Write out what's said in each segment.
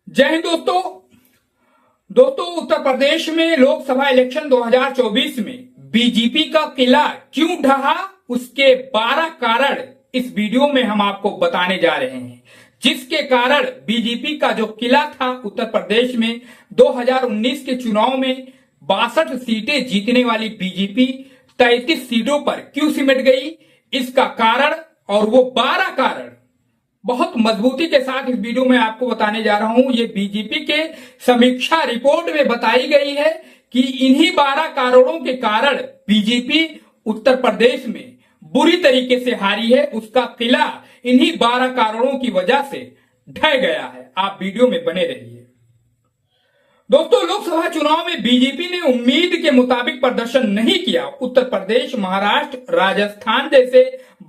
जय हिंद दोस्तों उत्तर प्रदेश में लोकसभा इलेक्शन 2024 में बीजेपी का किला क्यों ढहा, उसके 12 कारण इस वीडियो में हम आपको बताने जा रहे हैं, जिसके कारण बीजेपी का जो किला था उत्तर प्रदेश में 2019 के चुनाव में 62 सीटें जीतने वाली बीजेपी 33 सीटों पर क्यों सिमट गई, इसका कारण और वो 12 कारण बहुत मजबूती के साथ इस वीडियो में आपको बताने जा रहा हूं। ये बीजेपी के समीक्षा रिपोर्ट में बताई गई है कि इन्हीं 12 कारणों के कारण बीजेपी उत्तर प्रदेश में बुरी तरीके से हारी है। उसका किला इन्हीं 12 कारणों की वजह से ढह गया है। आप वीडियो में बने रहिए। दोस्तों, लोकसभा चुनाव में बीजेपी ने उम्मीद के मुताबिक प्रदर्शन नहीं किया। उत्तर प्रदेश, महाराष्ट्र, राजस्थान जैसे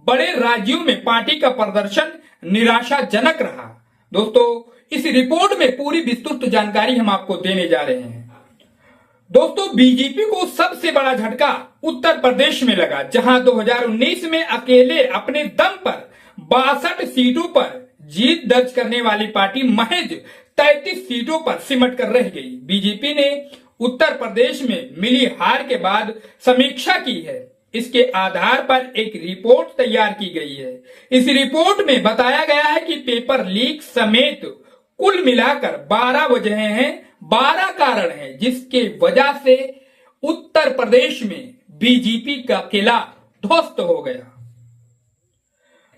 बड़े राज्यों में पार्टी का प्रदर्शन निराशाजनक रहा। दोस्तों, इस रिपोर्ट में पूरी विस्तृत जानकारी हम आपको देने जा रहे हैं। दोस्तों, बीजेपी को सबसे बड़ा झटका उत्तर प्रदेश में लगा, जहां 2019 में अकेले अपने दम पर 62 सीटों पर जीत दर्ज करने वाली पार्टी महज 33 सीटों पर सिमट कर रह गई। बीजेपी ने उत्तर प्रदेश में मिली हार के बाद समीक्षा की है। इसके आधार पर एक रिपोर्ट तैयार की गई है। इस रिपोर्ट में बताया गया है कि पेपर लीक समेत कुल मिलाकर 12 वजहें हैं, 12 कारण हैं, जिसके वजह से उत्तर प्रदेश में बीजेपी का किला ध्वस्त हो गया।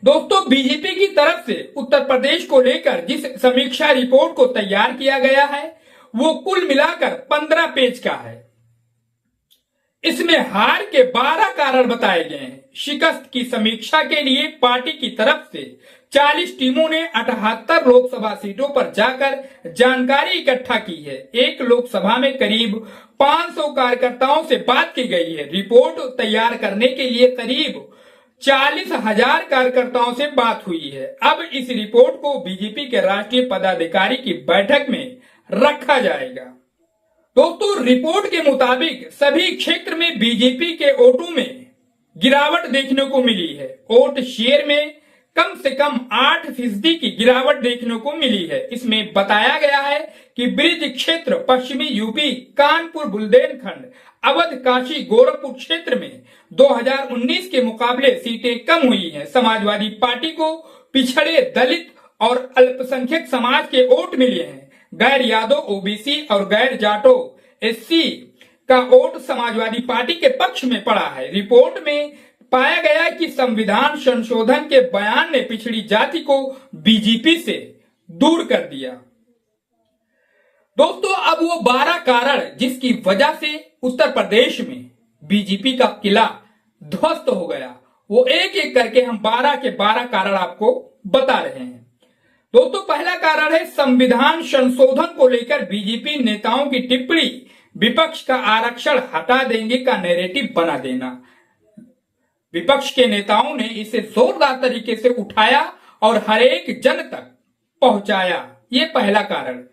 दोस्तों, बीजेपी की तरफ से उत्तर प्रदेश को लेकर जिस समीक्षा रिपोर्ट को तैयार किया गया है वो कुल मिलाकर 15 पेज का है। इसमें हार के 12 कारण बताए गए हैं। शिकस्त की समीक्षा के लिए पार्टी की तरफ से 40 टीमों ने 78 लोकसभा सीटों पर जाकर जानकारी इकट्ठा की है। एक लोकसभा में करीब 500 कार्यकर्ताओं से बात की गई है। रिपोर्ट तैयार करने के लिए करीब 40,000 कार्यकर्ताओं से बात हुई है। अब इस रिपोर्ट को बीजेपी के राष्ट्रीय पदाधिकारी की बैठक में रखा जाएगा। दोस्तों, रिपोर्ट के मुताबिक सभी क्षेत्र में बीजेपी के वोटों में गिरावट देखने को मिली है। वोट शेयर में कम से कम 8% की गिरावट देखने को मिली है। इसमें बताया गया है कि ब्रिज क्षेत्र, पश्चिमी यूपी, कानपुर, बुंदेलखंड, अवध, काशी, गोरखपुर क्षेत्र में 2019 के मुकाबले सीटें कम हुई हैं। समाजवादी पार्टी को पिछड़े, दलित और अल्पसंख्यक समाज के वोट मिले हैं। गैर यादव, ओबीसी और गैर जाटो, एससी का वोट समाजवादी पार्टी के पक्ष में पड़ा है। रिपोर्ट में पाया गया कि संविधान संशोधन के बयान ने पिछड़ी जाति को बीजेपी से दूर कर दिया। दोस्तों, अब वो 12 कारण जिसकी वजह से उत्तर प्रदेश में बीजेपी का किला ध्वस्त हो गया, वो एक एक करके हम 12 के 12 कारण आपको बता रहे हैं। दोस्तों, पहला कारण है संविधान संशोधन को लेकर बीजेपी नेताओं की टिप्पणी, विपक्ष का आरक्षण हटा देंगे का नैरेटिव बना देना। विपक्ष के नेताओं ने इसे जोरदार तरीके से उठाया और हर एक जन तक पहुंचाया। ये पहला कारण।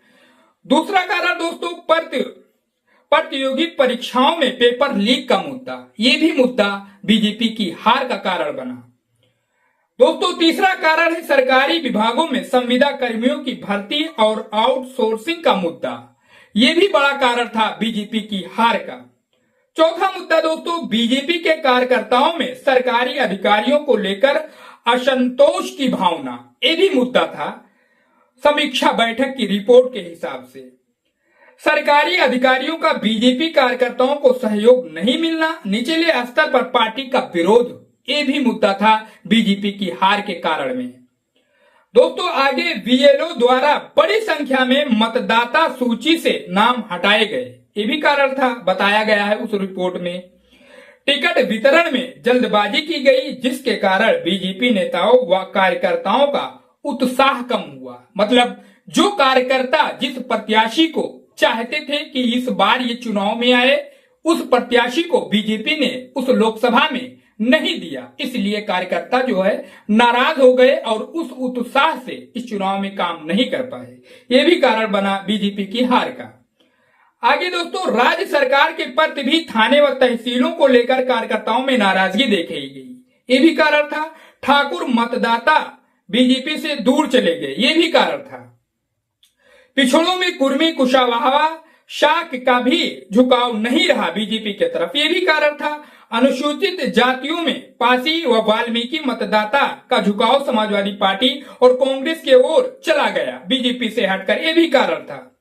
दूसरा कारण दोस्तों, प्रतियोगी परीक्षाओं में पेपर लीक का मुद्दा। ये भी मुद्दा बीजेपी की हार का कारण बना। दोस्तों, तीसरा कारण है सरकारी विभागों में संविदा कर्मियों की भर्ती और आउटसोर्सिंग का मुद्दा। यह भी बड़ा कारण था बीजेपी की हार का। चौथा मुद्दा दोस्तों, बीजेपी के कार्यकर्ताओं में सरकारी अधिकारियों को लेकर असंतोष की भावना। यह भी मुद्दा था समीक्षा बैठक की रिपोर्ट के हिसाब से। सरकारी अधिकारियों का बीजेपी कार्यकर्ताओं को सहयोग नहीं मिलना, निचले स्तर पर पार्टी का विरोध, ये भी मुद्दा था बीजेपी की हार के कारण में। दोस्तों, आगे बीएलओ द्वारा बड़ी संख्या में मतदाता सूची से नाम हटाए गए, ये भी कारण था, बताया गया है उस रिपोर्ट में। टिकट वितरण में जल्दबाजी की गई, जिसके कारण बीजेपी नेताओं व कार्यकर्ताओं का उत्साह कम हुआ। मतलब जो कार्यकर्ता जिस प्रत्याशी को चाहते थे कि इस बार ये चुनाव में आए, उस प्रत्याशी को बीजेपी ने उस लोकसभा में नहीं दिया। इसलिए कार्यकर्ता जो है नाराज हो गए और उस उत्साह से इस चुनाव में काम नहीं कर पाए। यह भी कारण बना बीजेपी की हार का। आगे दोस्तों, राज्य सरकार के प्रति भी थाने व तहसीलों को लेकर कार्यकर्ताओं में नाराजगी देखी गई। ये भी कारण था। ठाकुर मतदाता बीजेपी से दूर चले गए, ये भी कारण था। पिछड़ों में कुर्मी कुशावाहा शाक का भी झुकाव नहीं रहा बीजेपी की तरफ। ये भी कारण था। अनुसूचित जातियों में पासी व वाल्मीकि मतदाता का झुकाव समाजवादी पार्टी और कांग्रेस की ओर चला गया बीजेपी से हटकर, ये भी कारण था।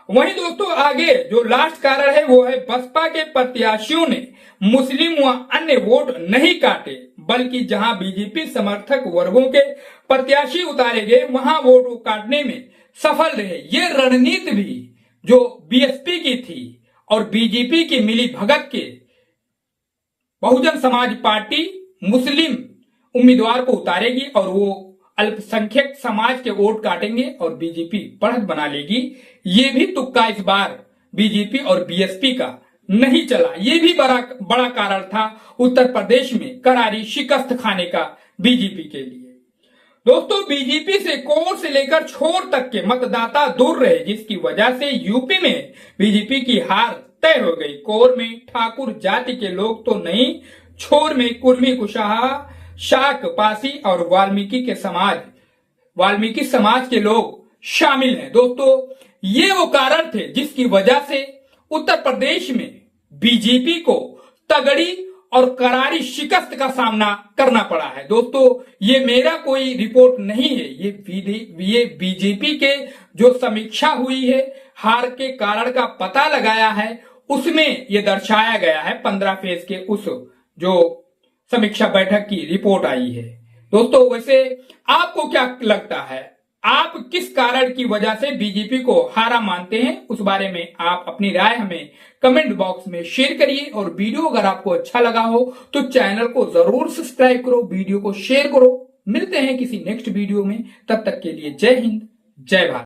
वहीं दोस्तों आगे जो लास्ट कारण है वो है बसपा के प्रत्याशियों ने मुस्लिम व अन्य वोट नहीं काटे, बल्कि जहां बीजेपी समर्थक वर्गों के प्रत्याशी उतारे गए वहां वोट काटने में सफल रहे। ये रणनीति भी जो बीएसपी की थी और बीजेपी की मिली भगत के बहुजन समाज पार्टी मुस्लिम उम्मीदवार को उतारेगी और वो अल्पसंख्यक समाज के वोट काटेंगे और बीजेपी बढ़त बना लेगी। ये भी तुक्का इस बार बीजेपी और बीएसपी का नहीं चला। ये भी बड़ा कारण था उत्तर प्रदेश में करारी शिकस्त खाने का बीजेपी के लिए। दोस्तों बीजेपी से कोर से लेकर छोर तक के मतदाता दूर रहे, जिसकी वजह से यूपी में बीजेपी की हार तय हो गई। कोर में ठाकुर जाति के लोग तो नहीं, छोर में कुर्मी कुशाहा शाक पासी और वाल्मीकि समाज के लोग शामिल हैं। दोस्तों ये वो कारण थे जिसकी वजह से उत्तर प्रदेश में बीजेपी को तगड़ी और करारी शिकस्त का सामना करना पड़ा है। दोस्तों ये मेरा कोई रिपोर्ट नहीं है, ये बीजेपी के जो समीक्षा हुई है, हार के कारण का पता लगाया है, उसमें ये दर्शाया गया है। 15 फेज के उस जो समीक्षा बैठक की रिपोर्ट आई है। दोस्तों वैसे आपको क्या लगता है, आप किस कारण की वजह से बीजेपी को हारा मानते हैं, उस बारे में आप अपनी राय हमें कमेंट बॉक्स में शेयर करिए। और वीडियो अगर आपको अच्छा लगा हो तो चैनल को जरूर सब्सक्राइब करो, वीडियो को शेयर करो। मिलते हैं किसी नेक्स्ट वीडियो में, तब तक के लिए जय हिंद जय भारत।